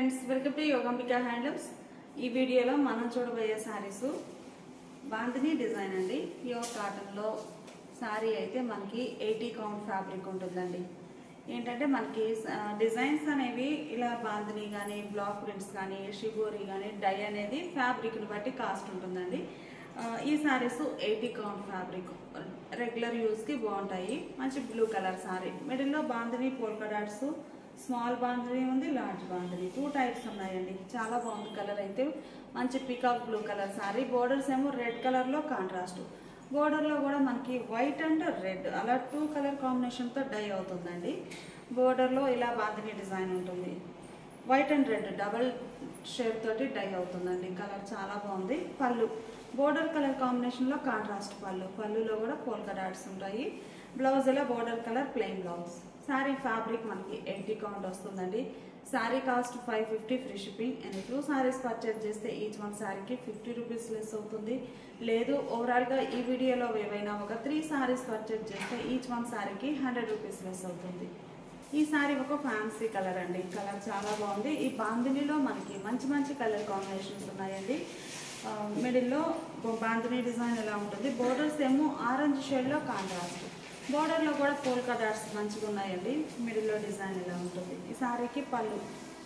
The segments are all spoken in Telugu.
Friends, welcome to Yogambika handlooms. ఈ వీడియోలో మనం చూడబోయే సారీస్ బాందిని డిజైన్ అండి. ప్యూర్ కాటన్లో సారీ అయితే మనకి 80 కౌంట్ ఫ్యాబ్రిక్ ఉంటుందండి. ఏంటంటే మనకి డిజైన్స్ అనేవి ఇలా బాందిని కానీ, బ్లాక్ ప్రింట్స్ కానీ, షిబోరి కానీ, డై అనేది ఫ్యాబ్రిక్ని బట్టి కాస్ట్ ఉంటుందండి. ఈ సారీస్ 80 కౌంట్ ఫ్యాబ్రిక్ రెగ్యులర్ యూస్కి బాగుంటాయి. మంచి బ్లూ కలర్ సారీ, మిడిల్లో bandhani polka dots, small bandhani ఉంది, లార్జ్ బాందిని, 2 టైప్స్ ఉన్నాయండి. చాలా బాగుంది కలర్ అయితే. మంచి peacock blue colour sorry, borders ఏమో రెడ్ కలర్లో కాంట్రాస్ట్, బోర్డర్లో కూడా మనకి వైట్ అండ్ రెడ్ అలా 2 కలర్ కాంబినేషన్తో డై అవుతుందండి. బోర్డర్లో ఇలా బాందిని డిజైన్ ఉంటుంది, white and red double shade తోటి డై అవుతుందండి. కలర్ చాలా బాగుంది. పళ్ళు బోర్డర్ కలర్ కాంబినేషన్లో కాంట్రాస్ట్ పళ్ళు, పళ్ళులో కూడా పోల్కా డాట్స్ ఉంటాయి. బ్లౌజ్ ఇలా border colour plain blouse. Sari fabric మనకి 80 కౌంట్ వస్తుందండి. Sari cost 550 free shipping. And 2 saris purchase చేస్తే ఈచ్ వన్ శారీకి 50 రూపీస్ లెస్ అవుతుంది. లేదు ఓవరాల్గా ఈ వీడియోలో ఏవైనా ఒక 3 సారీస్ పర్చేజ్ చేస్తే ఈచ్ వన్ శారీకి 100 రూపీస్ లెస్ అవుతుంది. ఈ సారీ ఒక ఫ్యాన్సీ కలర్ అండి. కలర్ చాలా బాగుంది. ఈ బాందినిలో మనకి మంచి మంచి కలర్ కాంబినేషన్స్ ఉన్నాయండి. మిడిల్లో బాందిని డిజైన్ ఎలా ఉంటుంది, బోర్డర్స్ ఏమో ఆరెంజ్ షేడ్లో కాంట్రాస్ట్, బోర్డర్లో కూడా పోల్కా డాట్స్ మంచిగా ఉన్నాయండి. మిడిల్లో డిజైన్ ఎలా ఉంటుంది. ఈ సారీకి పళ్ళు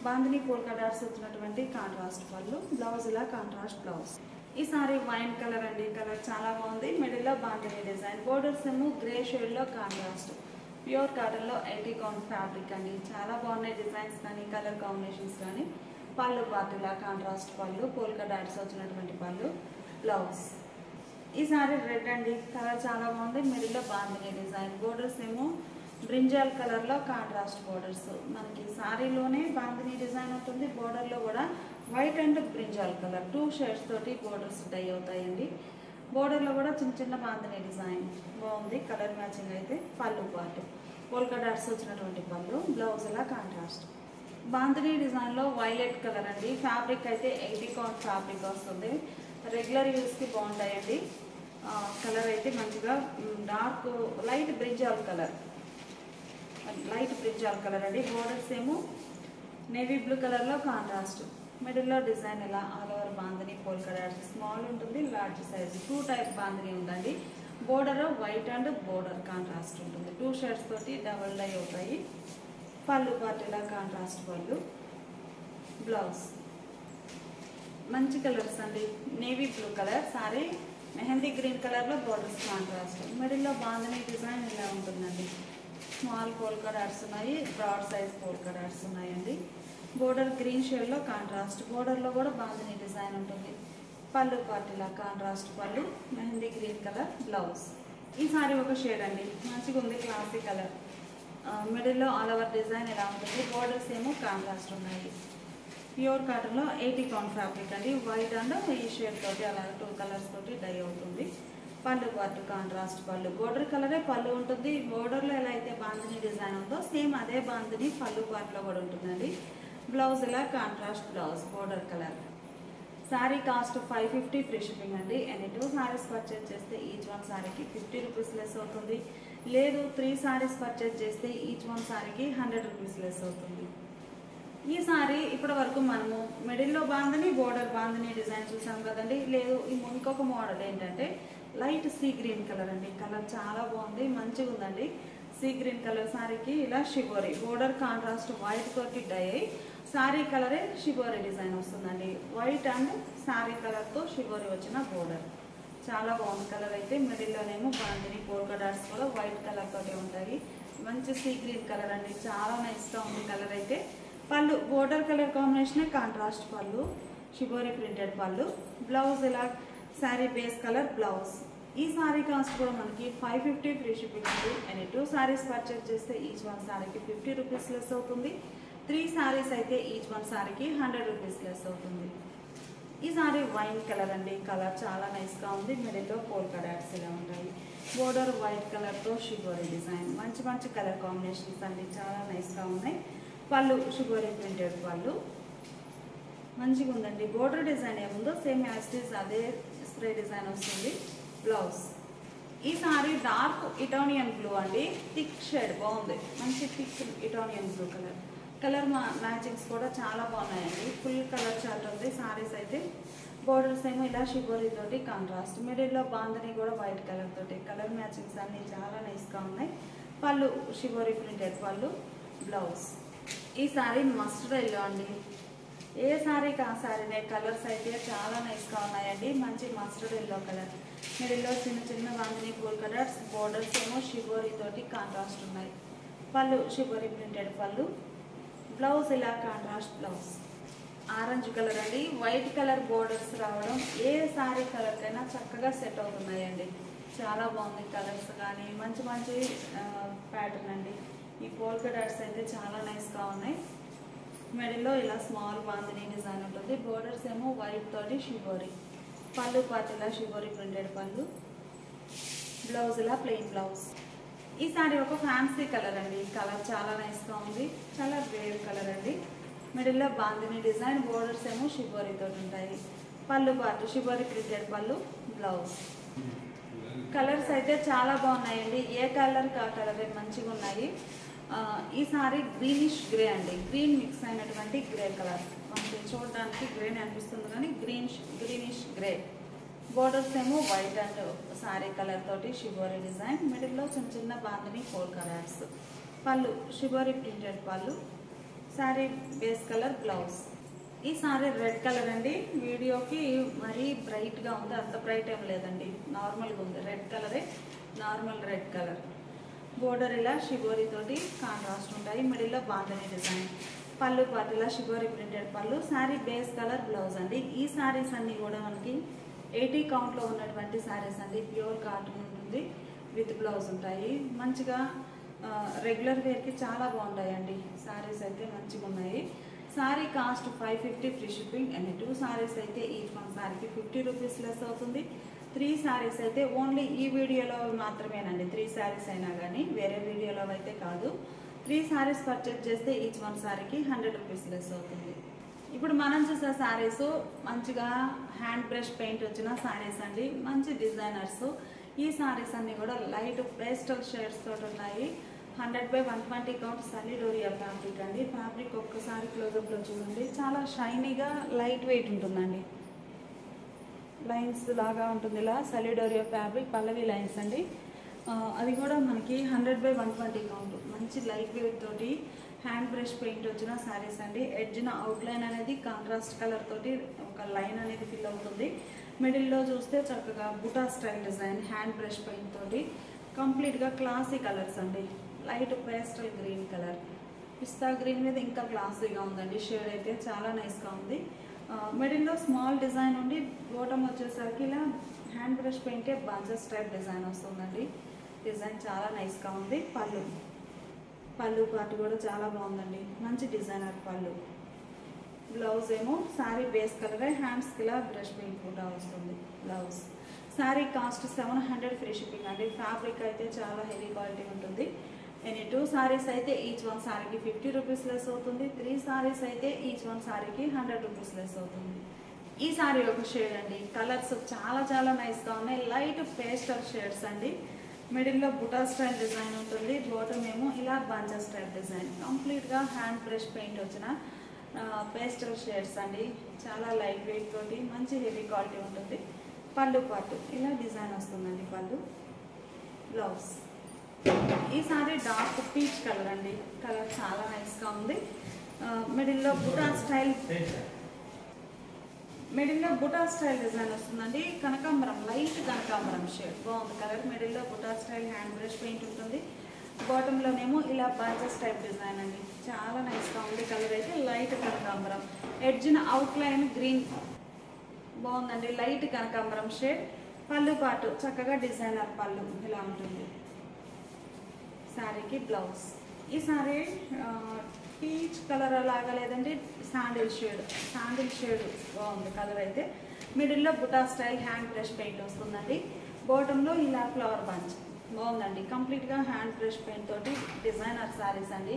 బాందిని పోల్కా డాట్స్ వచ్చినటువంటి కాంట్రాస్ట్ పళ్ళు, బ్లౌజ్ ఇలా కాంట్రాస్ట్ బ్లౌజ్. ఈ సారీ వైన్ కలర్ అండి. కలర్ చాలా బాగుంది. మిడిల్లో బాందిని డిజైన్, బోర్డర్స్ ఏమో గ్రే షేడ్లో కాంట్రాస్ట్. ప్యూర్ కాటన్లో 80 కౌంట్ ఫ్యాబ్రిక్ అండి. చాలా బాగున్నాయి డిజైన్స్ కానీ, కలర్ కాంబినేషన్స్ కానీ. పళ్ళు పార్టీలా కాంట్రాస్ట్ పళ్ళు, పోల్కా డాట్స్ వచ్చినటువంటి పళ్ళు, బ్లౌజ్. ఈ సారీ రెడ్ అండి. కలర్ చాలా బాగుంది. మిడిల్లో బాందిని డిజైన్, బోర్డర్స్ ఏమో బ్రింజాల్ కలర్లో కాంట్రాస్ట్ బోర్డర్స్. మనకి సారీలోనే బాందిని డిజైన్ ఉంటుంది, బోర్డర్లో కూడా white and brinjal colour 2 shades తోటి బోర్డర్స్ డై అవుతాయండి. బోర్డర్లో కూడా చిన్న చిన్న బాందిని డిజైన్ బాగుంది. కలర్ మ్యాచింగ్ అయితే. పళ్ళు పాటు పోల్కా డాట్స్ వచ్చినటువంటి పళ్ళు, బ్లౌజ్ ఇలా కాంట్రాస్ట్. బాందిని డిజైన్లో వైలెట్ కలర్ అండి. ఫ్యాబ్రిక్ అయితే 80 కౌంట్ ఫ్యాబ్రిక్ వస్తుంది. రెగ్యులర్ యూస్కి బాగుంటాయండి. కలర్ అయితే మంచిగా dark light brinjal colour, light brinjal colour అండి. బోర్డర్స్ ఏమో నేవీ బ్లూ కలర్లో కాంట్రాస్ట్. మిడిల్లో డిజైన్ ఇలా all over bandhani polka dots. Small ఉంటుంది, లార్జ్ సైజ్ 2 టైప్ బాందిని ఉందండి. Border white and border contrast ఉంటుంది. 2 షేడ్స్ తోటి డబల్ డై అవుతాయి. పళ్ళు పార్టీలా కాంట్రాస్ట్ పళ్ళు, బ్లౌజ్. మంచి కలర్స్ అండి. Navy blue colour sorry, mehndi green కలర్లో బోర్డర్స్ కాంట్రాస్ట్. మిడిల్లో బాందిని డిజైన్ ఇలా ఉంటుందండి. స్మాల్ పోల్కా డాట్స్ ఉన్నాయి, బ్రాడ్ సైజ్ పోల్కా డాట్స్ ఉన్నాయండి. బోర్డర్ గ్రీన్ షేడ్లో కాంట్రాస్ట్, బోర్డర్లో కూడా బాందిని డిజైన్ ఉంటుంది. పళ్ళు పార్టీలా కాంట్రాస్ట్ పళ్ళు, మెహందీ గ్రీన్ కలర్, బ్లౌజ్. ఈ సారీ ఒక షేడ్ అండి. మంచిగా ఉంది, క్లాసీ కలర్. మిడిల్లో ఆల్ ఓవర్ డిజైన్ ఎలా ఉంటుంది, బోర్డర్స్ ఏమో కాంట్రాస్ట్ ఉన్నాయి. ప్యూర్ కాటన్లో 80 కౌంట్ ఫ్యాబ్రిక్ అండి. వైట్ అండ్ ఈ షేడ్ తోటి అలా 2 కలర్స్ తోటి డై అవుతుంది. పళ్ళు పాటు కాంట్రాస్ట్ పళ్ళు, బోర్డర్ కలరే పళ్ళు ఉంటుంది. బోర్డర్లో ఎలా అయితే బాందిని డిజైన్ ఉందో సేమ్ అదే బాందిని పళ్ళు పాటులో కూడా ఉంటుందండి. బ్లౌజ్ ఇలా contrast blouse, border colour. Sari cost 550 free shipping అండి. అండ్ 2 సారీస్ పర్చేజ్ చేస్తే ఈచ్ వన్ సారీకి 50 రూపీస్ లెస్ అవుతుంది. లేదు 3 సారీస్ పర్చేజ్ చేస్తే ఈచ్ వన్ సారీకి 100 రూపీస్ లెస్ అవుతుంది. ఈ సారీ ఇప్పటి వరకు మనము మిడిల్లో బాందిని, బోర్డర్ బాందిని డిజైన్ చూసాం కదండి. లేదు ఇంకొక మోడల్ ఏంటంటే లైట్ సీ గ్రీన్ కలర్ అండి. కలర్ చాలా బాగుంది, మంచిగా ఉందండి. సీ గ్రీన్ కలర్ సారీకి ఇలా షిబోరి, బోర్డర్ కాంట్రాస్ట్ వైట్ తోటి డై అయ్యి సారీ కలరే షిబోరి డిజైన్ వస్తుందండి. వైట్ అండ్ సారీ కలర్తో షిబోరి వచ్చిన బోర్డర్ చాలా బాగుంది. కలర్ అయితే మిడిల్లోనేమో బాందిని పోల్కా డాట్స్ కూడా వైట్ కలర్ తోటి ఉంటాయి. మంచి సీ గ్రీన్ కలర్ అండి. చాలా నైస్గా ఉంది కలర్ అయితే. పళ్ళు బోర్డర్ కలర్ కాంబినేషనే కాంట్రాస్ట్ పళ్ళు, షిబోరి ప్రింటెడ్ పళ్ళు, బ్లౌజ్ ఇలా శారీ బేస్ కలర్ బ్లౌజ్. ఈ సారీ కాస్ట్ కూడా మనకి 550 ఫ్రీ షిప్పింగ్ ఉంది. అండ్ 2 సారీస్ పర్చేజ్ చేస్తే ఈచ్ వన్ సారీకి 50 రూపీస్ లెస్ అవుతుంది. 3 సారీస్ అయితే ఈచ్ వన్ సారీకి 100 రూపీస్ లెస్ అవుతుంది. ఈ సారీ వైన్ కలర్ అండి. కలర్ చాలా నైస్గా ఉంది. మిడిల్లో పోల్కా డాట్స్ ఇలా ఉంటాయి. బోర్డర్ వైట్ కలర్తో షిబోరి డిజైన్. మంచి మంచి కలర్ కాంబినేషన్స్ అండి, చాలా నైస్గా ఉన్నాయి. పళ్ళు షిబోరి ప్రింటెడ్ పళ్ళు, మంచిగా ఉందండి. బోర్డర్ డిజైన్ ఏముందో సేమ్ యాస్టీస్ అదే స్ప్రే డిజైన్ వస్తుంది. బ్లౌజ్. ఈ సారీ డార్క్ ఇటానియన్ బ్లూ అండి. థిక్ షేడ్ బాగుంది, మంచి thick ఇటానియన్ blue colour. Colour matchings కూడా చాలా బాగున్నాయండి. ఫుల్ కలర్ చార్ట్ ఉంది సారీస్ అయితే. బోర్డర్స్ ఏమో ఇలా షిబోరి తోటి కాంట్రాస్ట్, మిడిల్లో బాందని కూడా వైట్ కలర్ తోటి. కలర్ మ్యాచింగ్స్ అన్ని చాలా నైస్గా ఉన్నాయి. పళ్ళు షిబోరి ప్రింటెడ్ పళ్ళు, బ్లౌజ్. ఈ సారీ మస్టర్డ్ ఎల్లో అండి. ఏ సారీకి ఆ సారీనే. కలర్స్ అయితే చాలా నైస్గా ఉన్నాయండి. మంచి మస్టర్డ్ ఎల్లో కలర్, మిడిల్లో చిన్న చిన్న బాందని పూల్ కలర్స్, బోర్డర్స్ ఏమో షిబోరి తోటి కాంట్రాస్ట్ ఉన్నాయి. పళ్ళు షిబోరి ప్రింటెడ్ పళ్ళు, బ్లౌజ్ ఇలా కాంట్రాస్ట్ బ్లౌజ్. ఆరెంజ్ కలర్ అండి. వైట్ కలర్ బోర్డర్స్ రావడం ఏ సారీ కలర్ కైనా చక్కగా సెట్ అవుతున్నాయండి. చాలా బాగుంది కలర్స్ కానీ, మంచి మంచి ప్యాటర్న్ అండి. ఈ పోల్కా డాట్స్ అయితే చాలా నైస్గా ఉన్నాయి. మిడిల్లో ఇలా స్మాల్ బాందిని డిజైన్ ఉంటుంది. బోర్డర్స్ ఏమో వైట్ తోటి షిబోరి. పళ్ళు పాటు ఇలా షిబోరి ప్రింటెడ్ పళ్ళు, బ్లౌజ్ ఇలా ప్లెయిన్ బ్లౌజ్. ఈ సారీ ఒక ఫ్యాన్సీ కలర్ అండి. కలర్ చాలా నైస్గా ఉంది. చాలా వేర్ కలర్ అండి. మిడిల్లో బాందిని డిజైన్, బోర్డర్స్ ఏమో షిబోరి తోటి ఉంటాయి. పళ్ళు పాటు షిబోరి ప్రింటెడ్ పళ్ళు, బ్లౌజ్. కలర్స్ అయితే చాలా బాగున్నాయండి. ఏ కలర్ కా కలర్ మంచిగా ఉన్నాయి. ఈ సారీ గ్రీనిష్ గ్రే అండి. గ్రీన్ మిక్స్ అయినటువంటి గ్రే కలర్. మనకి చూడడానికి గ్రీన్ అనిపిస్తుంది కానీ గ్రీనిష్ గ్రే. బోర్డర్స్ ఏమో వైట్ అండ్ సారీ కలర్ తోటి షిబోరి డిజైన్. మిడిల్లో చిన్న చిన్న బాందిని ఫోర్ కలర్స్. పళ్ళు షిబోరి ప్రింటెడ్ పళ్ళు, సారీ బేస్ కలర్, బ్లౌజ్. ఈ సారీ రెడ్ కలర్ అండి. వీడియోకి మరీ బ్రైట్గా ఉంది, అంత బ్రైట్ ఏం లేదండి, నార్మల్గా ఉంది. రెడ్ కలరే, నార్మల్ రెడ్ కలర్. బోర్డర్ ఇలా షిబోరి తోటి కాంట్రాస్ట్ ఉంటాయి. మిడిల్లో బాందని డిజైన్. పళ్ళు పాటిలా షిబోరి ప్రింటెడ్ పళ్ళు, సారీ బేస్ కలర్, బ్లౌజ్ అండి. ఈ సారీస్ అన్నీ కూడా మనకి 80 కౌంట్లో ఉన్నటువంటి సారీస్ అండి. ప్యూర్ కాటన్ ఉంటుంది, విత్ బ్లౌజ్ ఉంటాయి. మంచిగా రెగ్యులర్ వేర్కి చాలా బాగుంటాయండి. సారీస్ అయితే మంచిగా ఉన్నాయి. Sorry cost 550 free shipping. And 2 saris అయితే ఈచ్ వన్ సారీకి 50 రూపీస్ లెస్ అవుతుంది. 3 సారీస్ అయితే ఓన్లీ ఈ వీడియోలో మాత్రమేనండి. 3 సారీస్ అయినా కానీ వేరే వీడియోలో అయితే కాదు. 3 సారీస్ పర్చేజ్ చేస్తే ఈచ్ వన్ సారీకి 100 రూపీస్ లెస్ అవుతుంది. ఇప్పుడు మనం చూసే సారీస్ మంచిగా హ్యాండ్ బ్రష్ పెయింట్ వచ్చిన సారీస్ అండి. మంచి డిజైనర్స్. ఈ సారీస్ అన్ని కూడా లైట్ పేస్టల్ షేడ్స్ తోటి ఉన్నాయి. 100/120 కౌంట్ సలిడోరియా ఫ్యాబ్రిక్ అండి. ఫ్యాబ్రిక్ ఒక్కసారి క్లోజప్లో చూడండి. చాలా షైనీగా లైట్ వెయిట్ ఉంటుందండి. లైన్స్ లాగా ఉంటుంది. ఇలా సలిడోరియా ఫ్యాబ్రిక్, పల్లవి లైన్స్ అండి. అది కూడా మనకి 100/120 కౌంట్. మంచి లైట్ వెయిట్ తోటి హ్యాండ్ బ్రష్ పెయింట్ వచ్చిన సారీస్ అండి. ఎడ్జ్న అవుట్లైన్ అనేది కాంట్రాస్ట్ కలర్ తోటి ఒక లైన్ అనేది ఫిల్ అవుతుంది. మిడిల్లో చూస్తే చక్కగా buta style design, hand brush paint తోటి కంప్లీట్గా క్లాసీ కలర్స్ అండి. లైట్ పేస్టల్ గ్రీన్ కలర్, పిస్తా గ్రీన్ మీద ఇంకా క్లాసీగా ఉందండి. షేడ్ అయితే చాలా నైస్గా ఉంది. మిడిల్లో స్మాల్ డిజైన్ ఉండి బోటం వచ్చేసరికి ఇలా హ్యాండ్ బ్రష్ పెయింటే బంచెస్ టైప్ డిజైన్ వస్తుందండి. డిజైన్ చాలా నైస్గా ఉంది. పళ్ళు పాటు కూడా చాలా బాగుందండి. మంచి డిజైనర్ పళ్ళు. బ్లౌజ్ ఏమో సారీ బేస్ కలరే, హ్యాండ్స్కి ఇలా బ్రష్ పెయింట్ కూడా వస్తుంది blouse. Sorry cost 700 free shipping అండి. ఫ్యాబ్రిక్ అయితే చాలా హెవీ క్వాలిటీ ఉంటుంది. ఎనీ 2 సారీస్ అయితే ఈచ్ వన్ సారీకి 50 రూపీస్ లెస్ అవుతుంది. 3 సారీస్ అయితే ఈచ్ వన్ సారీకి 100 రూపీస్ లెస్ అవుతుంది. ఈ సారీ ఒక షేడ్ అండి. కలర్స్ చాలా చాలా నైస్గా ఉన్నాయి. లైట్ పేస్టల్ షేడ్స్ అండి. మిడిల్లో బుటా స్టైల్ డిజైన్ ఉంటుంది. బాటమ్ ఏమో ఇలా బంచర్ స్టైల్ డిజైన్. కంప్లీట్గా హ్యాండ్ బ్రష్ పెయింట్ వచ్చిన పేస్టల్ షేడ్స్ అండి. చాలా లైట్ వెయిట్ తోటి మంచి హెవీ క్వాలిటీ ఉంటుంది. పళ్ళు పాటు ఇలా డిజైన్ వస్తుందండి. పళ్ళు, బ్లౌజ్. ఈ సారీ డార్క్ పీచ్ కలర్ అండి. కలర్ చాలా నైస్గా ఉంది. మిడిల్లో బుటా స్టైల్ డిజైన్ వస్తుందండి. కనకాంబరం, లైట్ కనకాంబరం షేడ్ బాగుంది కలర్. మిడిల్లో buta style hand brush paint ఉంటుంది. బాటంలోనేమో ఇలా బంచెస్ టైప్ డిజైన్ అండి. చాలా నైస్గా ఉంది. కలర్ అయితే లైట్ కనకాంబరం. ఎడ్జ్న అవుట్లైన్ గ్రీన్ బాగుందండి. లైట్ కనకాంబరం షేడ్. పళ్ళు పాటు చక్కగా డిజైనర్ పళ్ళు ఇలా ఉంటుంది. శారీకి బ్లౌజ్. ఈ సారీ పీచ్ కలర్ లాగా లేదండి, శాండిల్ షేడ్ బాగుంది కలర్ అయితే. మిడిల్లో buta style hand brush paint వస్తుందండి. బాటంలో ఇలా ఫ్లవర్ బంచ్ బాగుందండి. కంప్లీట్గా హ్యాండ్ బ్రష్ పెయింట్ తోటి డిజైనర్ శారీస్ అండి.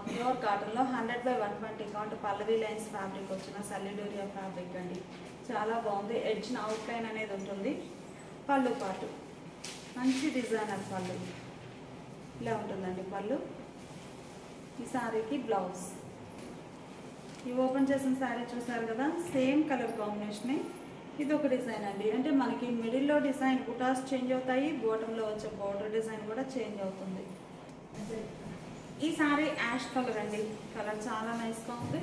ప్యూర్ కాటన్లో 100/120 కౌంట్ పల్లవి లైన్స్ ఫ్యాబ్రిక్ వచ్చిన సలిడోరియా ఫ్యాబ్రిక్ అండి. చాలా బాగుంది. ఎడ్జ్న అవుట్లైన్ అనేది ఉంటుంది. పళ్ళు పాటు మంచి డిజైనర్ పళ్ళు ఇలా ఉంటుందండి. పళ్ళు. ఈ సారీకి బ్లౌజ్. ఈ ఓపెన్ చేసిన శారీ చూసారు కదా, సేమ్ కలర్ కాంబినేషనే. ఇది ఒక డిజైన్ అండి. అంటే మనకి మిడిల్లో డిజైన్ బుటాస్ చేంజ్ అవుతాయి, బాటంలో వచ్చే బార్డర్ డిజైన్ కూడా చేంజ్ అవుతుంది. ఈ శారీ యాష్ కలర్ అండి. కలర్ చాలా నైస్గా ఉంది.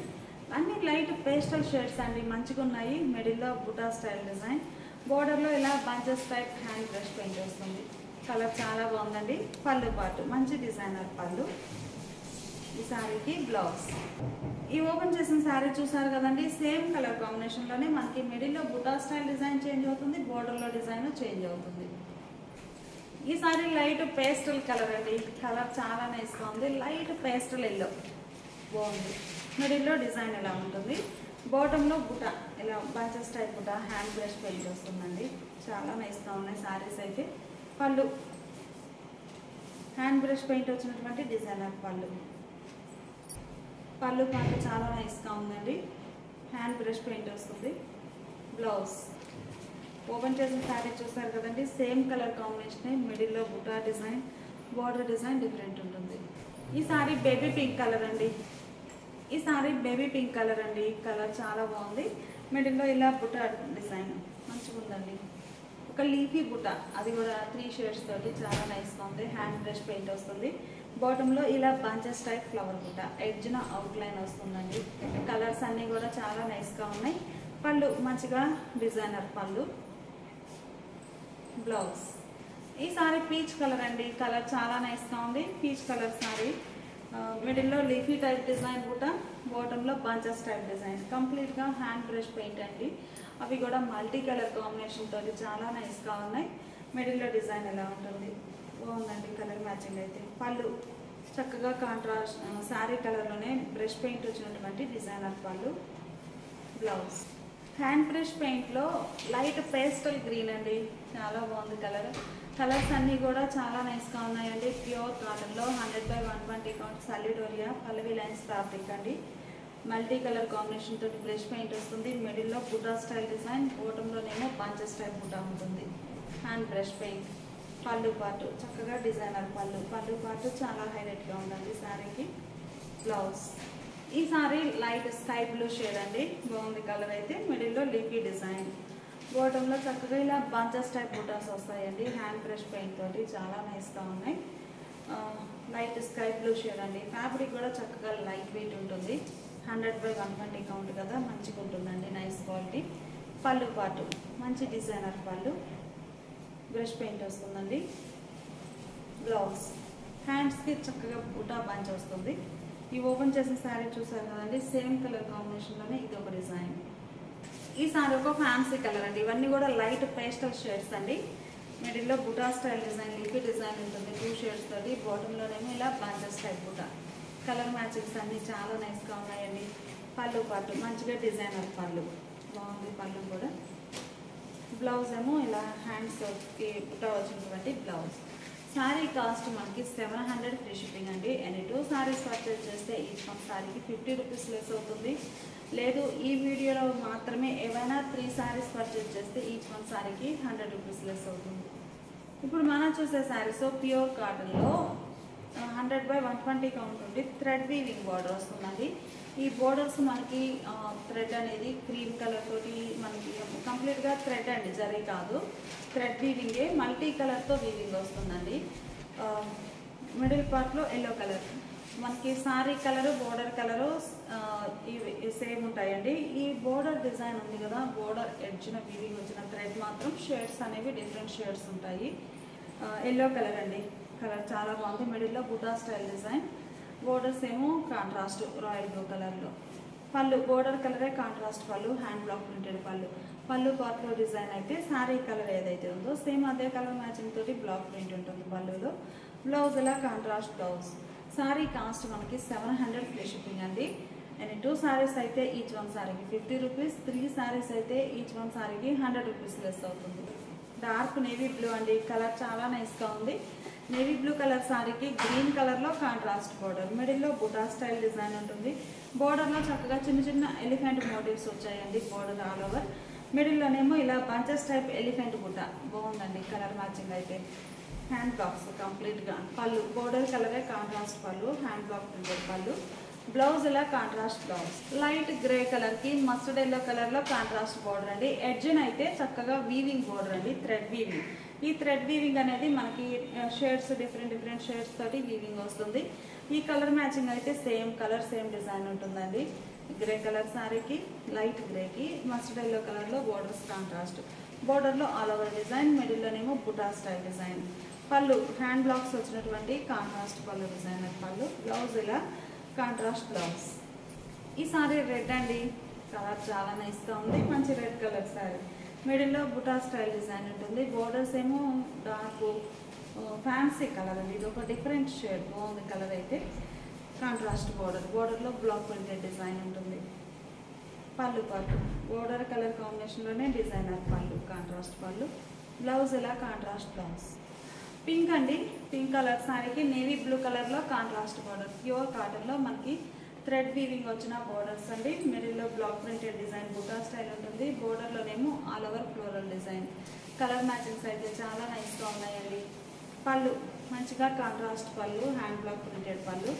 అన్ని లైట్ పేస్టల్ షేడ్స్ అండి, మంచిగా ఉన్నాయి. మిడిల్లో బుటా స్టైల్ డిజైన్, బోర్డర్లో ఇలా bunches type hand brush paint వస్తుంది. కలర్ చాలా బాగుందండి. పళ్ళు పాటు మంచి డిజైనర్ పళ్ళు. ఈ శారీకి బ్లౌజ్. ఈ ఓపెన్ చేసిన శారీ చూసారు కదండి, సేమ్ కలర్ కాంబినేషన్లోనే మనకి మిడిల్లో బుటా స్టైల్ డిజైన్ చేంజ్ అవుతుంది, బోర్డర్లో డిజైన్ చేంజ్ అవుతుంది. ఈ శారీ లైట్ పేస్టల్ కలర్ అండి. కలర్ చాలా నైస్గా ఉంది. లైట్ పేస్టల్ ఎల్లో బాగుంది. మిడిల్లో డిజైన్ ఇలా ఉంటుంది, బాటంలో బుట్ట ఇలా bunches type buta hand brush paint వస్తుందండి. చాలా నైస్గా ఉన్నాయి శారీస్ అయితే. పళ్ళు హ్యాండ్ బ్రష్ పెయింట్ వచ్చినటువంటి డిజైనర్ పళ్ళు. పళ్ళు పాటు చాలా నైస్గా ఉందండి. హ్యాండ్ బ్రష్ పెయింట్ వస్తుంది. బ్లౌజ్. ఓపెన్ చేసిన శారీ చూసారు కదండి, సేమ్ కలర్ కాంబినేషన్. మిడిల్లో buta design, border design different ఉంటుంది. ఈ శారీ బేబీ పింక్ కలర్ అండి. ఈ శారీ బేబీ పింక్ కలర్ అండి. కలర్ చాలా బాగుంది. మిడిల్లో ఇలా బుటా డిజైన్ మంచిగా ఉందండి. ఒక లీఫీ బుట్ట, అది కూడా 3 షేడ్స్ తోటి చాలా నైస్గా ఉంది. హ్యాండ్ బ్రష్ పెయింట్ వస్తుంది. బాటంలో ఇలా బంచెస్ టైప్ ఫ్లవర్ బుట్ట, ఎడ్జ్న అవుట్లైన్ వస్తుందండి. కలర్స్ అన్నీ కూడా చాలా నైస్గా ఉన్నాయి. పళ్ళు మంచిగా డిజైనర్ పళ్ళు. బ్లౌజ్. ఈ సారీ పీచ్ కలర్ అండి. కలర్ చాలా నైస్గా ఉంది. Peach colour sorry. మిడిల్లో లీఫీ టైప్ డిజైన్ బుట్ట, బాటంలో బంచెస్ టైప్ డిజైన్. కంప్లీట్గా హ్యాండ్ బ్రష్ పెయింట్ అండి. అవి కూడా మల్టీ కలర్ కాంబినేషన్ తోటి చాలా నైస్గా ఉన్నాయి. మిడిల్లో డిజైన్ ఎలా ఉంటుంది, బాగుందండి కలర్ మ్యాచింగ్ అయితే. పళ్ళు చక్కగా కాంట్రాస్ట్ శారీ కలర్లోనే బ్రష్ పెయింట్ వచ్చినటువంటి డిజైనర్ పళ్ళు. బ్లౌజ్. హ్యాండ్ బ్రష్ పెయింట్లో లైట్ పేస్టల్ గ్రీన్ అండి. చాలా బాగుంది కలర్. కలర్స్ అన్నీ కూడా చాలా నైస్గా ఉన్నాయండి. ప్యూర్ కాటన్లో 100/120 కౌంట్ సాలిడోరియా పల్లవి లైన్స్ ఫ్యాబ్రిక్ అండి. మల్టీ కలర్ కాంబినేషన్ తోటి బ్రష్ పెయింట్ వస్తుంది. మిడిల్లో బుటా స్టైల్ డిజైన్, బాటంలోనేమో బంచెస్ టైప్ బుటా ఉంటుంది. Hand brush paint. పళ్ళు పాటు చక్కగా డిజైనర్ పళ్ళు. పళ్ళు పాటు చాలా హైలైట్గా ఉందండి శారీకి. బ్లౌజ్. ఈ sorry light sky blue shade అండి. బాగుంది కలర్ అయితే. మిడిల్లో లీఫీ డిజైన్, బాటంలో చక్కగా ఇలా బంచెస్ టైప్ బుటాస్ వస్తాయండి. హ్యాండ్ బ్రష్ పెయింట్ తోటి చాలా నైస్గా ఉన్నాయి. లైట్ స్కై బ్లూ షేడ్ అండి. ఫ్యాబ్రిక్ కూడా చక్కగా లైట్ వెయిట్ ఉంటుంది. 100/120 కౌంట్ కదా, మంచిగా ఉంటుందండి. Nice quality. పళ్ళు పాటు మంచి డిజైనర్ పళ్ళు, బ్రష్ పెయింట్ వస్తుందండి. బ్లౌజ్. హ్యాండ్స్కి చక్కగా బుటా బంచ్ వస్తుంది. ఈ ఓపెన్ చేసిన శారీ చూసారు కదండి, సేమ్ కలర్ కాంబినేషన్లోనే ఇది ఒక డిజైన్. ఈ శారీ ఒక ఫ్యాన్సీ కలర్ అండి. ఇవన్నీ కూడా లైట్ పేస్టల్ షేడ్స్ అండి. మిడిల్లో బుటా స్టైల్ డిజైన్, లిపి డిజైన్ ఉంటుంది 2 షేడ్స్ తోటి. బాటంలోనేమో ఇలా bunches type buta. Colour matchings అన్నీ చాలా నైస్గా ఉన్నాయండి. పళ్ళు పాటు మంచిగా డిజైనర్ పళ్ళు, బాగుంది పళ్ళు కూడా. బ్లౌజ్ ఏమో ఇలా హ్యాండ్స్కి బుటా వచ్చినటువంటి బ్లౌజ్. శారీ కాస్ట్ మనకి 700 ఫ్రీ షిప్పింగ్ అండి. అండ్ 2 శారీస్ పర్చేజ్ చేస్తే ఈచ్ వన్ శారీకి 50 రూపీస్ లెస్ అవుతుంది. లేదు ఈ వీడియోలో మాత్రమే ఏవైనా 3 శారీస్ పర్చేజ్ చేస్తే ఈచ్ వన్ శారీకి 100 రూపీస్ లెస్ అవుతుంది. ఇప్పుడు మనం చూసే శారీస్ ప్యూర్ కాటన్లో 100/120 కౌంట్ ఉండి థ్రెడ్ వీవింగ్ బార్డర్ వస్తుందండి. ఈ బోర్డర్స్ మనకి థ్రెడ్ అనేది క్రీమ్ కలర్ తోటి మనకి కంప్లీట్గా థ్రెడ్ అండి, జరీ కాదు, థ్రెడ్ వీవింగే. మల్టీ కలర్తో వీవింగ్ వస్తుందండి. మిడిల్ పార్ట్లో ఎల్లో కలర్. మనకి సారీ కలరు, బోర్డర్ కలరు ఇవి సేమ్ ఉంటాయండి. ఈ బోర్డర్ డిజైన్ ఉంది కదా, బోర్డర్ ఎడ్జ్న వీవింగ్ వచ్చిన థ్రెడ్ మాత్రం షేడ్స్ అనేవి డిఫరెంట్ షేడ్స్ ఉంటాయి. ఎల్లో కలర్ అండి. కలర్ చాలా బాగుంది. మిడిల్లో బుటా స్టైల్ డిజైన్, బోర్డర్స్ ఏమో కాంట్రాస్ట్ రాయల్ బ్లూ కలర్లో. పళ్ళు బోర్డర్ కలరే కాంట్రాస్ట్ పళ్ళు, హ్యాండ్ బ్లాక్ ప్రింటెడ్ పళ్ళు. పళ్ళు పార్ట్లో డిజైన్ అయితే శారీ కలర్ ఏదైతే ఉందో సేమ్ అదే కలర్ మ్యాచింగ్ తోటి బ్లాక్ ప్రింట్ ఉంటుంది పళ్ళులో. బ్లౌజ్ ఇలా కాంట్రాస్ట్ బ్లౌజ్. శారీ కాస్ట్ మనకి 700 ఫ్రీ షిప్పింగ్ అండి. అండ్ 2 శారీస్ అయితే ఈచ్ వన్ శారీకి 50 రూపీస్, 3 శారీస్ అయితే ఈచ్ వన్ శారీకి 100 రూపీస్ లెస్ అవుతుంది. డార్క్ నేవీ బ్లూ అండి. కలర్ చాలా నైస్గా ఉంది. నేవీ బ్లూ కలర్ శారీకి గ్రీన్ కలర్లో కాంట్రాస్ట్ బోర్డర్, మిడిల్లో బుటా స్టైల్ డిజైన్ ఉంటుంది. బోర్డర్లో చక్కగా చిన్న చిన్న ఎలిఫెంట్ మోటివ్స్ వచ్చాయండి. Border all over. మిడిల్లోనేమో ఇలా బంచెస్ టైప్ ఎలిఫెంట్ బుట్ట, బాగుందండి కలర్ మ్యాచింగ్ అయితే. హ్యాండ్ బ్లాక్స్ కంప్లీట్గా. పళ్ళు బోర్డర్ కలరే కాంట్రాస్ట్ పళ్ళు, హ్యాండ్ బ్లాక్ ప్రింటెడ్ పళ్ళు. బ్లౌజ్ ఇలా contrast blouse. Light grey colour కి మస్టర్డ్ ఎల్లో కలర్ లో కాంట్రాస్ట్ బోర్డర్ అండి. ఎడ్జిన్ అయితే చక్కగా వీవింగ్ బోర్డర్ అండి, థ్రెడ్ వీవింగ్. ఈ థ్రెడ్ వీవింగ్ అనేది మనకి షేడ్స్ డిఫరెంట్ షేడ్స్ తోటి వీవింగ్ వస్తుంది. ఈ కలర్ మ్యాచింగ్ అయితే సేమ్ కలర్ సేమ్ డిజైన్ ఉంటుందండి. గ్రే కలర్ సారీకి లైట్ గ్రేకి మస్టర్డ్ ఎల్లో కలర్ లో బోర్డర్స్ కాంట్రాస్ట్. బోర్డర్ లో ఆల్ ఓవర్ డిజైన్, మిడిల్ లోనేమో బుటా స్టైల్ డిజైన్. పళ్ళు హ్యాండ్ బ్లాక్స్ వచ్చినటువంటి కాంట్రాస్ట్ పళ్ళు డిజైనర్ పళ్ళు. బ్లౌజ్ ఇలా కాంట్రాస్ట్ బ్లౌజ్. ఈ సారీ రెడ్ అండి, కలర్ చాలా నైస్ గా ఉంది, మంచి రెడ్ కలర్ సారీ. మిడిల్ లో బుటా స్టైల్ డిజైన్ ఉంటుంది. బోర్డర్స్ ఏమో డార్క్ ఫ్యాన్సీ కలర్ అండి, ఇది ఒక డిఫరెంట్ షేడ్, బాగుంది కలర్ అయితే. కాంట్రాస్ట్ బోర్డర్, బోర్డర్ లో బ్లాక్ ప్రింటెడ్ డిజైన్ ఉంటుంది. పళ్ళు పాటు బోర్డర్ కలర్ కాంబినేషన్ లోనే డిజైనర్ పళ్ళు, కాంట్రాస్ట్ పళ్ళు. బ్లౌజ్ ఇలా కాంట్రాస్ట్ బ్లౌజ్. పింక్ అండి, పింక్ కలర్ సారీకి నేవీ బ్లూ కలర్ లో కాంట్రాస్ట్ బోర్డర్. ప్యూర్ కాటన్ లో మనకి థ్రెడ్ వీవింగ్ వచ్చిన బోర్డర్స్ అండి. మిడిల్ లో black printed design buta style ఉంటుంది. బోర్డర్ లోనేమో all over floral design. Colour matchings అయితే చాలా నైస్ గా ఉన్నాయండి. పళ్ళు మంచిగా కాంట్రాస్ట్ పళ్ళు, హ్యాండ్ బ్లాక్ ప్రింటెడ్ పళ్ళు.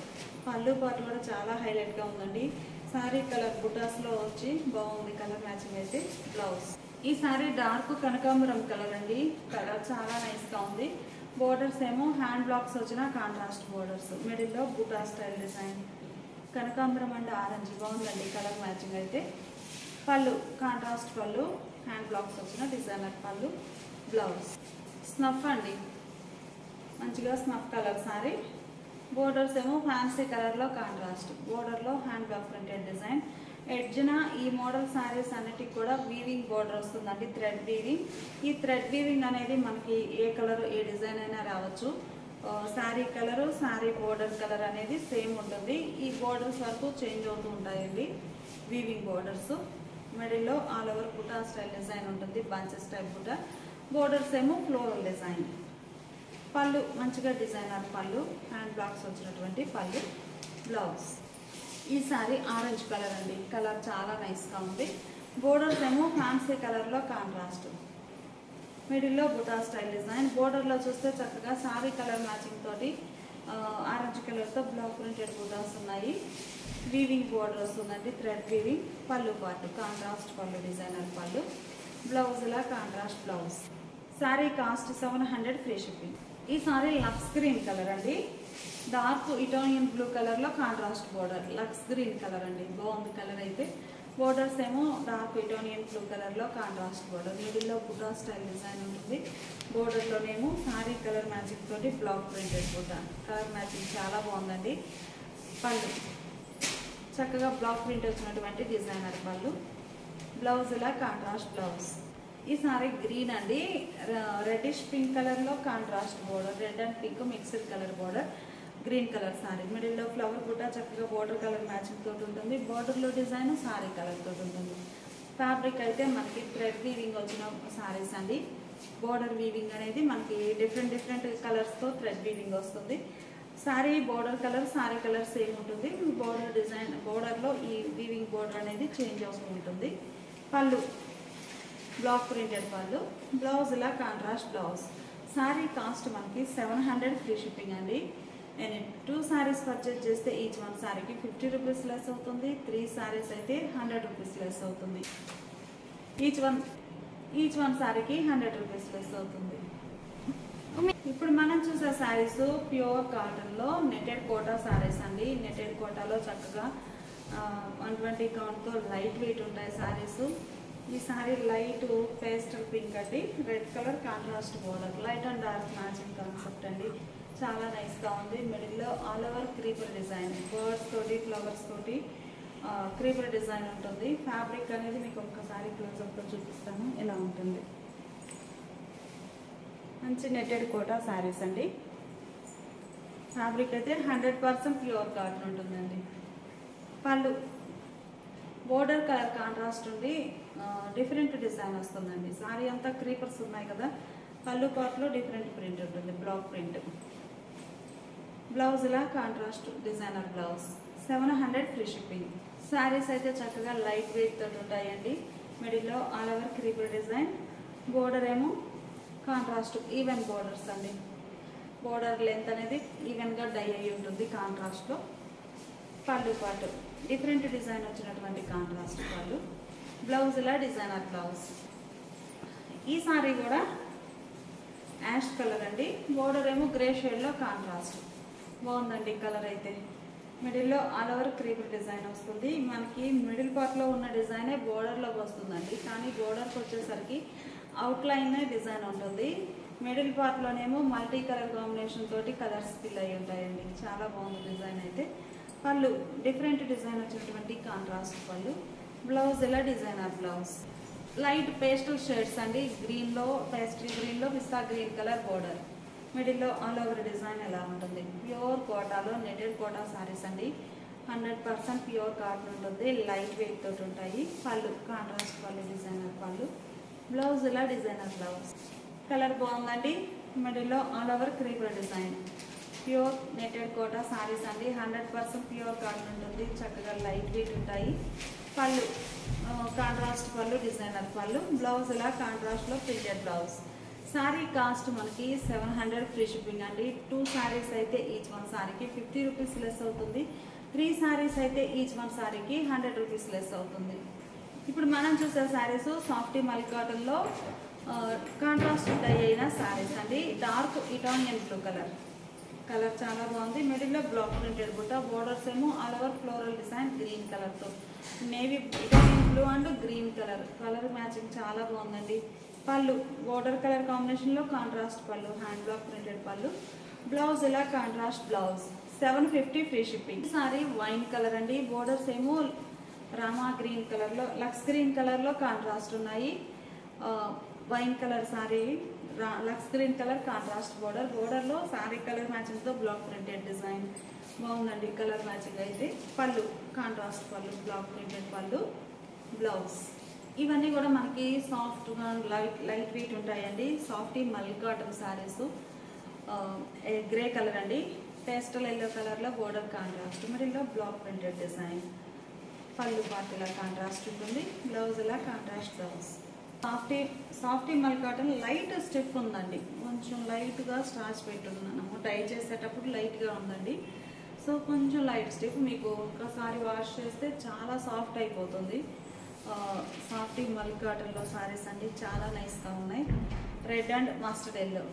పళ్ళు పాటు కూడా చాలా హైలైట్ గా ఉందండి. సారీ కలర్ బుటాస్ లో వచ్చి బాగుంది కలర్ మ్యాచింగ్ అయితే. బ్లౌజ్. ఈ సారీ డార్క్ కనకాంబరం కలర్ అండి, కలర్ చాలా నైస్ గా ఉంది. బోర్డర్స్ ఏమో హ్యాండ్ బ్లాక్స్ వచ్చిన కాంట్రాస్ట్ బోర్డర్స్. మిడిల్ లో బుటా స్టైల్ డిజైన్. కనకాంబరం అండ్ ఆరెంజ్ బాగుందండి కలర్ మ్యాచింగ్ అయితే. పళ్ళు కాంట్రాస్ట్ పళ్ళు, హ్యాండ్ బ్లాక్స్ వచ్చిన డిజైనర్ పళ్ళు. బ్లౌజ్. స్నఫ్ అండి, మంచిగా స్నఫ్ కలర్ సారీ. బోర్డర్స్ ఏమో ఫ్యాన్సీ కలర్ లో కాంట్రాస్ట్. బోర్డర్ లో హ్యాండ్ బ్లాక్ ప్రింటెడ్ డిజైన్. ఎడ్జ్న ఈ మోడల్ సారీస్ అన్నిటికి కూడా వీవింగ్ బోర్డర్ వస్తుందండి, థ్రెడ్ వీవింగ్. ఈ థ్రెడ్ వీవింగ్ అనేది మనకి ఏ కలర్ ఏ డిజైన్ అయినా రావచ్చు. Sari colour sari border colour అనేది సేమ్ ఉంటుంది. ఈ బోర్డర్స్ వరకు చేంజ్ అవుతూ ఉంటాయండి వీవింగ్ బోర్డర్స్. మిడిల్లో all over buta style design ఉంటుంది, బంచెస్ టైప్ బుటా. బోర్డర్స్ ఏమో ఫ్లోరల్ డిజైన్. పళ్ళు మంచిగా డిజైనర్ పళ్ళు, హ్యాండ్ బ్లాక్స్ వచ్చినటువంటి పళ్ళు. బ్లౌజ్. ఈ సారీ ఆరెంజ్ కలర్ అండి, కలర్ చాలా నైస్ గా ఉంది. బోర్డర్స్ ఏమో ఫ్యాన్సీ కలర్ లో కాంట్రాస్ట్. మిడిల్ లో బుటా స్టైల్ డిజైన్. బోర్డర్ లో చూస్తే చక్కగా సారీ కలర్ మ్యాచింగ్ తోటి ఆరెంజ్ కలర్ తో బ్లాక్ ప్రింటెడ్ బుటాస్ ఉన్నాయి. వీవింగ్ బోర్డర్ వస్తుందండి, థ్రెడ్ వీవింగ్. పళ్ళు పాటు కాంట్రాస్ట్ పళ్ళు, డిజైనర్ పళ్ళు. బ్లౌజ్ ఇలా contrast blouse. Sorry cost 700 free shipping. ఈ సారీ లక్స్ గ్రీన్ కలర్ అండి, డార్క్ ఇటాలియన్ బ్లూ కలర్ లో కాంట్రాస్ట్ బోర్డర్. లక్స్ గ్రీన్ కలర్ అండి, బాగుంది కలర్ అయితే. బోర్డర్స్ ఏమో డార్క్ ఇటాలియన్ బ్లూ కలర్ లో కాంట్రాస్ట్ బోర్డర్. మిడిల్ లో బుటా స్టైల్ డిజైన్ ఉంటుంది. బోర్డర్ లోనేమో సారీ కలర్ మ్యాచింగ్ తోటి block printed buta. Colour matching చాలా బాగుందండి. పళ్ళు చక్కగా బ్లాక్ ప్రింట్ వచ్చినటువంటి డిజైనర్ పళ్ళు. బ్లౌజ్ ఇలా కాంట్రాస్ట్ బ్లౌజ్. ఈ సారీ గ్రీన్ అండి, రెడ్డిష్ పింక్ కలర్ లో contrast border. Red and pink mixed colour border. Green colour sari. Middle లో ఫ్లవర్ బుట్ట చక్కగా బోర్డర్ కలర్ మ్యాచింగ్ తోటి ఉంటుంది. బోర్డర్ లో డిజైన్ సారీ కలర్ తోటి ఉంటుంది. ఫ్యాబ్రిక్ అయితే మనకి థ్రెడ్ వీవింగ్ వచ్చిన సారీస్ అండి. బోర్డర్ వీవింగ్ అనేది మనకి డిఫరెంట్ కలర్స్ తో థ్రెడ్ వీవింగ్ వస్తుంది. Sorry border colour sorry colour same ఉంటుంది. బోర్డర్ డిజైన్ బోర్డర్ లో ఈ వీవింగ్ బోర్డర్ అనేది చేంజ్ అవుతూ ఉంటుంది. పళ్ళు బ్లాక్ ప్రింటెడ్ పళ్ళు. బ్లౌజ్ ఇలా కాంట్రాస్ట్ బ్లౌజ్. సారీ కాస్ట్ మనకి 700 ఫ్రీ షిప్పింగ్ అండి. నేను 2 సారీస్ పర్చేజ్ చేస్తే ఈచ్ వన్ సారీకి 50 రూపీస్ లెస్ అవుతుంది. 3 సారీస్ అయితే 100 రూపీస్ లెస్ అవుతుంది. ఈచ్ వన్ సారీకి 100 రూపీస్ లెస్ అవుతుంది. ఇప్పుడు మనం చూసే సారీస్ ప్యూర్ కాటన్ లో నెటెడ్ కోటా సారీస్ అండి. నెటెడ్ కోటాలో చక్కగా 120 కౌంట్ తో లైట్ వెయిట్ ఉంటాయి సారీస్. ఈ సారీ లైట్ పేస్టల్ పింక్ అండి, red colour contrast border. Light and dark matching concept అండి, చాలా నైస్ గా ఉంది. మిడిల్ లో all over creeper design, birds తోటి ఫ్లవర్స్ తోటి క్రీపర్ డిజైన్ ఉంటుంది. ఫ్యాబ్రిక్ అనేది మీకు ఒక్కసారి క్లోజ్అప్ తో చూపిస్తాను, ఇలా ఉంటుంది. మంచి నెట్టెడ్ కోటా సారీస్ అండి. ఫ్యాబ్రిక్ అయితే 100% ప్యూర్ కాటన్ ఉంటుందండి. పళ్ళు బోర్డర్ కలర్ కాంట్రాస్ట్ ఉండి డిఫరెంట్ డిజైన్ వస్తుందండి. సారీ అంతా క్రీపర్స్ ఉన్నాయి కదా, పళ్ళు పాటలో డిఫరెంట్ ప్రింట్ ఉంటుంది, బ్లాక్ ప్రింట్. బ్లౌజ్ ఇలా contrast designer blouse. 700 free shipping. Saris అయితే చక్కగా లైట్ వెయిట్ తోటి ఉంటాయండి. మిడిల్లో all over creeper design. Border ఏమో కాంట్రాస్ట్ ఈవెన్ బోర్డర్స్ అండి. బోర్డర్ లెంత్ అనేది ఈవెన్ గా డై అయి ఉంటుంది కాంట్రాస్ట్ లో. పళ్ళు పాటు డిఫరెంట్ డిజైన్ వచ్చినటువంటి కాంట్రాస్ట్ పళ్ళు, బ్లౌజ్ ఇలా డిజైనర్ బ్లౌజ్. ఈ సారీ కూడా యాష్ కలర్ అండి, బోర్డర్ ఏమో గ్రే షేడ్లో కాంట్రాస్ట్. బాగుందండి కలర్ అయితే. మిడిల్లో ఆల్ ఓవర్ క్రీపర్ డిజైన్ వస్తుంది. మనకి మిడిల్ పార్ట్లో ఉన్న డిజైనే బోర్డర్లోకి వస్తుందండి, కానీ బోర్డర్కి వచ్చేసరికి అవుట్లైన్ డిజైన్ ఉంటుంది. మిడిల్ పార్ట్లోనేమో మల్టీ కలర్ కాంబినేషన్ తోటి కలర్స్ ఫిల్ అయ్యి ఉంటాయండి. చాలా బాగుంది డిజైన్ అయితే. పళ్ళు డిఫరెంట్ డిజైన్ వచ్చినటువంటి కాంట్రాస్ట్ పళ్ళు, బ్లౌజ్ ఇలా designer blouse. Light pastel shades అండి, గ్రీన్లో పేస్ట్రీ గ్రీన్లో పిస్తా గ్రీన్ కలర్ బోర్డర్. మిడిల్లో ఆల్ ఓవర్ డిజైన్ ఎలా ఉంటుంది. ప్యూర్ కోటాలో నెటెడ్ కోటా సారీస్ అండి, 100% ప్యూర్ కాటన్ ఉంటుంది. లైట్ వెయిట్ తోటి ఉంటాయి. పళ్ళు కాంట్రాస్ట్ పళ్ళు డిజైనర్ పళ్ళు, బ్లౌజ్ ఇలా డిజైనర్ బ్లౌజ్. కలర్ బాగుందండి. మిడిల్లో all over creeper design. Pure netted Kota saris అండి, 100% ప్యూర్ కాటన్ ఉంటుంది. చక్కగా లైట్ వెయిట్ ఉంటాయి. పళ్ళు కాంట్రాస్ట్ పళ్ళు డిజైనర్ పళ్ళు, బ్లౌజ్ ఇలా కాంట్రాస్ట్లో ప్రింటెడ్ బ్లౌజ్. సారీ కాస్ట్ మనకి 700 ఫ్రీ షిప్పింగ్ అండి. 2 సారీస్ అయితే ఈచ్ వన్ సారీకి 50 రూపీస్ లెస్ అవుతుంది. 3 సారీస్ అయితే ఈచ్ వన్ సారీకి 100 రూపీస్ లెస్ అవుతుంది. ఇప్పుడు మనం చూసే సారీస్ సాఫ్టీ మల్ కాటన్లో కాంట్రాస్ట్ డై అయిన సారీస్ అండి. డార్క్ ఇటాలియన్ బ్లూ కలర్ చాలా బాగుంది. మిడిల్లో బ్లాక్ ప్రింటెడ్ బుట్ట, బోర్డర్స్ ఏమో all over floral design green కలర్తో. Navy Italian blue and green colour matching చాలా బాగుందండి. పళ్ళు బోర్డర్ కలర్ కాంబినేషన్లో కాంట్రాస్ట్ పళ్ళు, హ్యాండ్ బ్లాక్ ప్రింటెడ్ పళ్ళు, బ్లౌజ్ ఇలా contrast blouse. 750 free shipping. Sari wine colour అండి, బోర్డర్స్ ఏమో రామా గ్రీన్ కలర్లో లక్స్ గ్రీన్ కలర్లో కాంట్రాస్ట్ ఉన్నాయి. వైన్ కలర్ సారీ లక్స్ గ్రీన్ కలర్ కాంట్రాస్ట్ బోర్డర్లో సారీ కలర్ మ్యాచింగ్తో బ్లాక్ ప్రింటెడ్ డిజైన్. బాగుందండి కలర్ మ్యాచింగ్ అయితే. పళ్ళు కాంట్రాస్ట్ పళ్ళు, బ్లాక్ ప్రింటెడ్ పళ్ళు, బ్లౌజ్. ఇవన్నీ కూడా మనకి సాఫ్ట్గా లైట్ వెయిట్ ఉంటాయండి. సాఫ్టీ మల్ కాటన్ సారీస్. గ్రే కలర్ అండి, పేస్టల్ ఎల్లో కలర్లో బోర్డర్ కాంట్రాస్ట్, మిడిల్లో బ్లాక్ ప్రింటెడ్ డిజైన్. పళ్ళు పార్ట్ ఇలా కాంట్రాస్ట్ ఉంటుంది, బ్లౌజ్ ఇలా కాంట్రాస్ట్ బ్లౌజ్. సాఫ్టీ మల్ కాటన్ లైట్ స్టిఫ్ ఉందండి, కొంచెం లైట్గా స్టార్చ్ పెట్టున్నాను. డై చేసేటప్పుడు లైట్గా ఉందండి, సో కొంచెం లైట్ స్టిఫ్. మీకు ఒక్కసారి వాష్ చేస్తే చాలా సాఫ్ట్ అయిపోతుంది. సాఫ్టీ మల్ కాటన్లో సారీస్ అండి, చాలా నైస్గా ఉన్నాయి. రెడ్ అండ్ మస్టర్డ్ ఎల్లో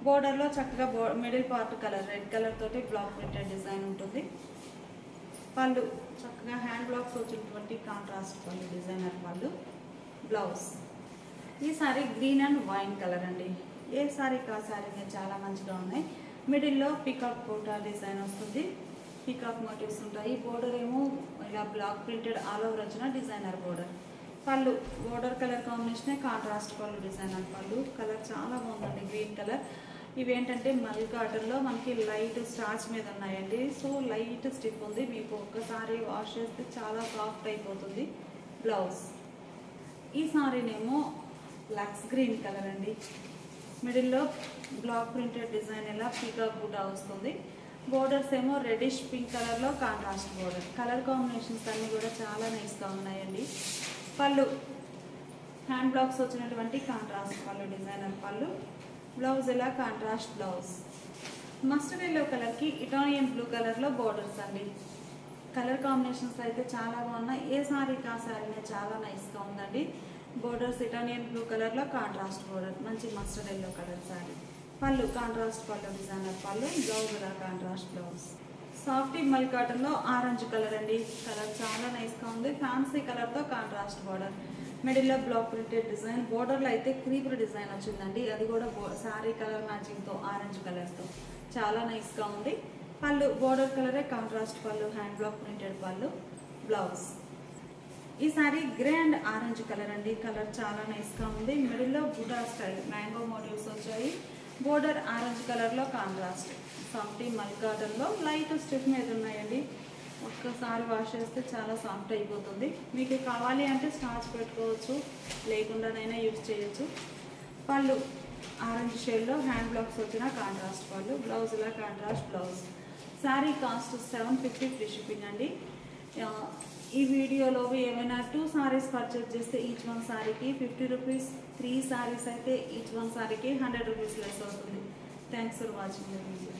బోర్డర్లో చక్కగా middle part colour red colour తోటి బ్లాక్ ప్రింటెడ్ డిజైన్ ఉంటుంది. పళ్ళు చక్కగా హ్యాండ్ బ్లాక్స్ వచ్చినటువంటి కాంట్రాస్ట్ పళ్ళు డిజైనర్ పళ్ళు, బ్లౌజ్. ఈ sari green and wine colour అండి. ఏ సారీ కా సారీ చాలా మంచిగా ఉన్నాయి. మిడిల్లో పికాక్ కోటా డిజైన్ వస్తుంది, పికాక్ మోటివ్స్ ఉంటాయి. బోర్డర్ ఏమో ఇలా బ్లాక్ ప్రింటెడ్ ఆల్ ఓవర్ వచ్చిన డిజైనర్ బోర్డర్. పళ్ళు బోర్డర్ కలర్ కాంబినేషనే కాంట్రాస్ట్ పళ్ళు డిజైనర్ పళ్ళు. కలర్ చాలా బాగుందండి, గ్రీన్ కలర్. ఇవేంటంటే మల్ కాటన్లో మనకి లైట్ స్టార్చ్ మీద ఉన్నాయండి, సో లైట్ స్టిఫ్ ఉంది. మీకు ఒక్కసారి వాష్ చేస్తే చాలా సాఫ్ట్ అయిపోతుంది. బ్లౌజ్. ఈ సారీనేమో లక్స్ గ్రీన్ కలర్ అండి, మిడిల్లో బ్లాక్ ప్రింటెడ్ డిజైన్ ఇలా పీకాక్ బూటా వస్తుంది. బోర్డర్స్ ఏమో రెడిష్ పింక్ కలర్లో కాంట్రాస్ట్ బోర్డర్. కలర్ కాంబినేషన్స్ అన్నీ కూడా చాలా నైస్గా ఉన్నాయండి. పళ్ళు హ్యాండ్ బ్లాక్స్ వచ్చినటువంటి కాంట్రాస్ట్ పళ్ళు డిజైనర్ పళ్ళు, బ్లౌజ్ ఇలా కాంట్రాస్ట్ బ్లౌజ్. మస్టర్డ్ ఎల్లో కలర్కి ఇటాలియన్ బ్లూ కలర్లో బోర్డర్స్ అండి. కలర్ కాంబినేషన్స్ అయితే చాలా బాగున్నాయి. ఏ సారీ కా సారీనే చాలా నైస్గా ఉందండి. బోర్డర్స్ ఇటాలియన్ బ్లూ కలర్లో కాంట్రాస్ట్ బోర్డర్, మంచి మస్టర్డ్ ఎల్లో కలర్ సారీ. పళ్ళు కాంట్రాస్ట్ పళ్ళు డిజైనర్ పళ్ళు, బ్లౌజ్ ఇలా కాంట్రాస్ట్ బ్లౌజ్. సాఫ్టీ మల్ కాటన్లో ఆరెంజ్ కలర్ అండి, కలర్ చాలా నైస్గా ఉంది. ఫ్యాన్సీ కలర్తో కాంట్రాస్ట్ బోర్డర్, మిడిల్లో బ్లాక్ ప్రింటెడ్ డిజైన్. బోర్డర్లో అయితే క్రీపర్ డిజైన్ వచ్చిందండి, అది కూడా శారీ కలర్ మ్యాచింగ్తో ఆరెంజ్ కలర్తో చాలా నైస్గా ఉంది. పళ్ళు బోర్డర్ కలరే కాంట్రాస్ట్ పళ్ళు, హ్యాండ్ బ్లాక్ ప్రింటెడ్ పళ్ళు, బ్లౌజ్. ఈ sorry grey and orange colour అండి, కలర్ చాలా నైస్గా ఉంది. మిడిల్లో బుటా స్టైల్ మ్యాంగో మోటివ్స్ వచ్చాయి. బోర్డర్ ఆరెంజ్ కలర్లో కాంట్రాస్ట్. సాఫ్టీ మల్ కాటన్లో లైట్ స్టిఫ్ మీద ఉన్నాయండి. ఒక్కసారి వాష్ చేస్తే చాలా సాఫ్ట్ అయిపోతుంది. మీకు కావాలి అంటే స్టార్చ్ పెట్టుకోవచ్చు, లేకుండానైనా యూజ్ చేయొచ్చు. పళ్ళు ఆరెంజ్ షేడ్లో హ్యాండ్ బ్లాక్స్ వచ్చిన కాంట్రాస్ట్ పళ్ళు, బ్లౌజ్ ఇలా contrast blouse. Sari cost 750 free shipping అండి. ఈ వీడియోలో ఏమైనా 2 సారీస్ పర్చేజ్ చేస్తే ఈచ్ వన్ సారీకి 50 రూపీస్, 3 సారీస్ అయితే ఈచ్ వన్ సారీకి 100 రూపీస్ లెస్ అవుతుంది. Thanks for watching the video.